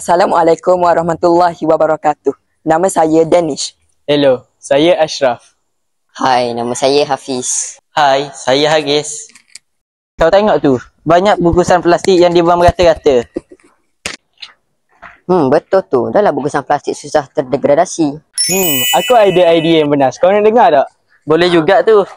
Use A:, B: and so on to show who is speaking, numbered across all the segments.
A: Assalamualaikum warahmatullahi wabarakatuh. Nama saya Danish.
B: Hello, saya Ashraf.
C: Hai, nama saya Hafiz.
D: Hai, saya Haris.
B: Kau tengok tu, banyak bungkusan plastik yang dibuang merata-rata.
C: Betul tu. Dah lah bungkusan plastik susah terdegradasi.
B: Aku ada idea yang benar. Kau nak dengar tak?
D: Boleh juga tu.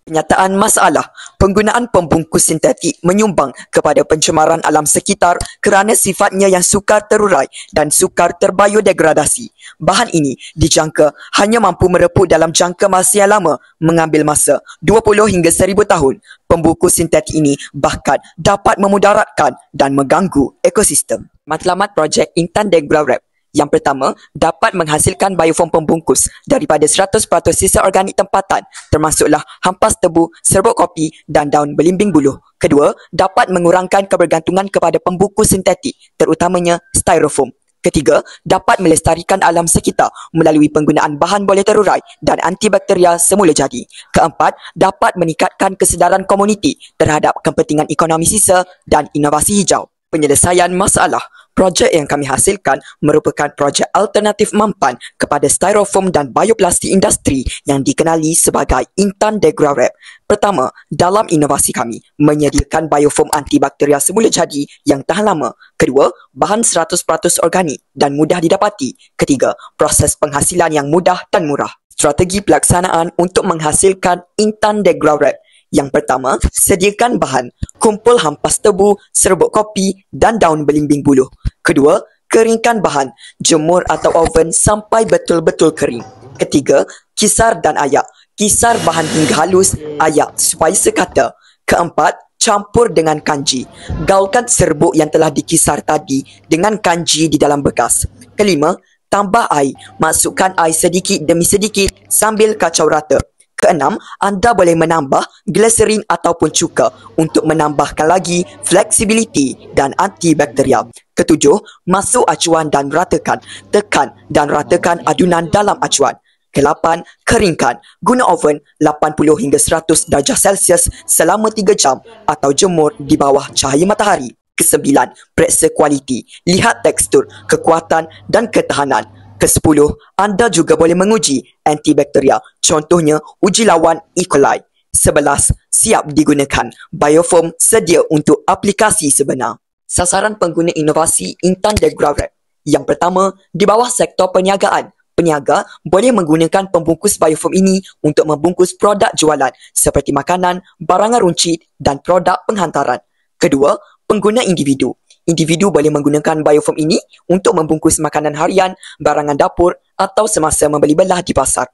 A: Penyataan masalah, penggunaan pembungkus sintetik menyumbang kepada pencemaran alam sekitar kerana sifatnya yang sukar terurai dan sukar terbiodegradasi. Bahan ini dijangka hanya mampu mereput dalam jangka masa yang lama, mengambil masa 20 hingga 1000 tahun. Pembungkus sintetik ini bahkan dapat memudaratkan dan mengganggu ekosistem. Matlamat projek Intan DegraWrap. Yang pertama, dapat menghasilkan biofoam pembungkus daripada 100% sisa organik tempatan, termasuklah hampas tebu, serbuk kopi dan daun belimbing buluh. Kedua, dapat mengurangkan kebergantungan kepada pembungkus sintetik, terutamanya styrofoam. Ketiga, dapat melestarikan alam sekitar melalui penggunaan bahan boleh terurai dan antibakteria semula jadi. Keempat, dapat meningkatkan kesedaran komuniti terhadap kepentingan ekonomi sisa dan inovasi hijau. Penyelesaian masalah. Projek yang kami hasilkan merupakan projek alternatif mampan kepada styrofoam dan bioplastik industri yang dikenali sebagai Intan DegraWrap. Pertama, dalam inovasi kami, menyediakan biofoam antibakteria semula jadi yang tahan lama. Kedua, bahan 100% organik dan mudah didapati. Ketiga, proses penghasilan yang mudah dan murah. Strategi pelaksanaan untuk menghasilkan Intan DegraWrap. Yang pertama, sediakan bahan, kumpul hampas tebu, serbuk kopi dan daun belimbing buluh. Kedua, keringkan bahan, jemur atau oven sampai betul-betul kering. Ketiga, kisar dan ayak. Kisar bahan hingga halus, ayak supaya sekata. Keempat, campur dengan kanji. Gaulkan serbuk yang telah dikisar tadi dengan kanji di dalam bekas. Kelima, tambah air. Masukkan air sedikit demi sedikit sambil kacau rata. Keenam, anda boleh menambah glycerin ataupun cuka untuk menambahkan lagi flexibility dan antibakteria. Ketujuh, masuk acuan dan ratakan. Tekan dan ratakan adunan dalam acuan. Kelapan, keringkan. Guna oven 80 hingga 100 darjah Celsius selama 3 jam atau jemur di bawah cahaya matahari. Kesembilan, periksa kualiti. Lihat tekstur, kekuatan dan ketahanan. Ke-10, anda juga boleh menguji antibakteria, contohnya uji lawan E. coli. 11, siap digunakan. Biofoam sedia untuk aplikasi sebenar. Sasaran pengguna inovasi Intan DegraWrap. Yang pertama, di bawah sektor perniagaan. Peniaga boleh menggunakan pembungkus biofoam ini untuk membungkus produk jualan seperti makanan, barangan runcit dan produk penghantaran. Kedua, pengguna individu. Individu boleh menggunakan biofoam ini untuk membungkus makanan harian, barangan dapur atau semasa membeli belah di pasar.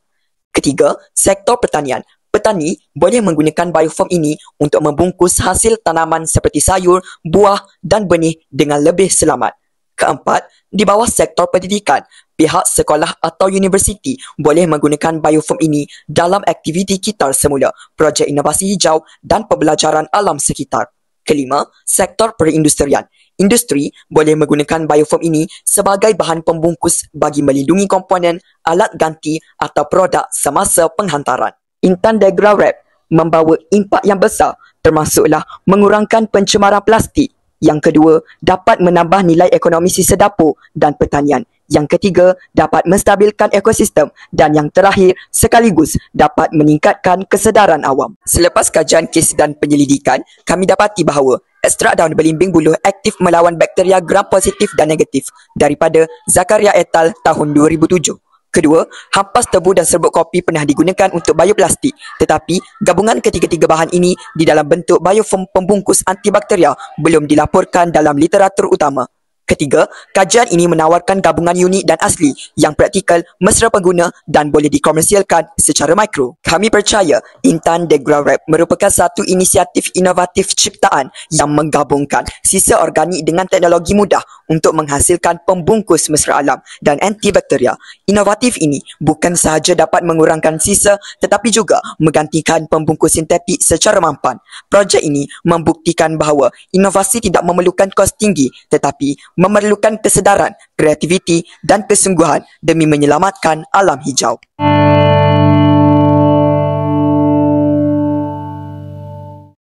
A: Ketiga, sektor pertanian. Petani boleh menggunakan biofoam ini untuk membungkus hasil tanaman seperti sayur, buah dan benih dengan lebih selamat. Keempat, di bawah sektor pendidikan, pihak sekolah atau universiti boleh menggunakan biofoam ini dalam aktiviti kitar semula, projek inovasi hijau dan pembelajaran alam sekitar. Kelima, sektor perindustrian. Industri boleh menggunakan biofoam ini sebagai bahan pembungkus bagi melindungi komponen, alat ganti atau produk semasa penghantaran. Intan DegraWrap membawa impak yang besar, termasuklah mengurangkan pencemaran plastik. Yang kedua, dapat menambah nilai ekonomi sisa dapur dan pertanian. Yang ketiga, dapat menstabilkan ekosistem. Dan yang terakhir, sekaligus dapat meningkatkan kesedaran awam. Selepas kajian kes dan penyelidikan, kami dapati bahawa ekstrak daun belimbing buluh aktif melawan bakteria gram positif dan negatif daripada Zakaria et al. Tahun 2007. Kedua, hampas tebu dan serbuk kopi pernah digunakan untuk bioplastik, tetapi gabungan ketiga-tiga bahan ini di dalam bentuk biofoam pembungkus antibakteria belum dilaporkan dalam literatur utama. Ketiga, kajian ini menawarkan gabungan unik dan asli yang praktikal, mesra pengguna dan boleh dikomersialkan secara mikro. Kami percaya Intan DegraWrap merupakan satu inisiatif inovatif ciptaan yang menggabungkan sisa organik dengan teknologi mudah untuk menghasilkan pembungkus mesra alam dan antibakteria. Inovatif ini bukan sahaja dapat mengurangkan sisa tetapi juga menggantikan pembungkus sintetik secara mampan. Projek ini membuktikan bahawa inovasi tidak memerlukan kos tinggi tetapi memerlukan kesedaran, kreativiti dan kesungguhan demi menyelamatkan alam hijau.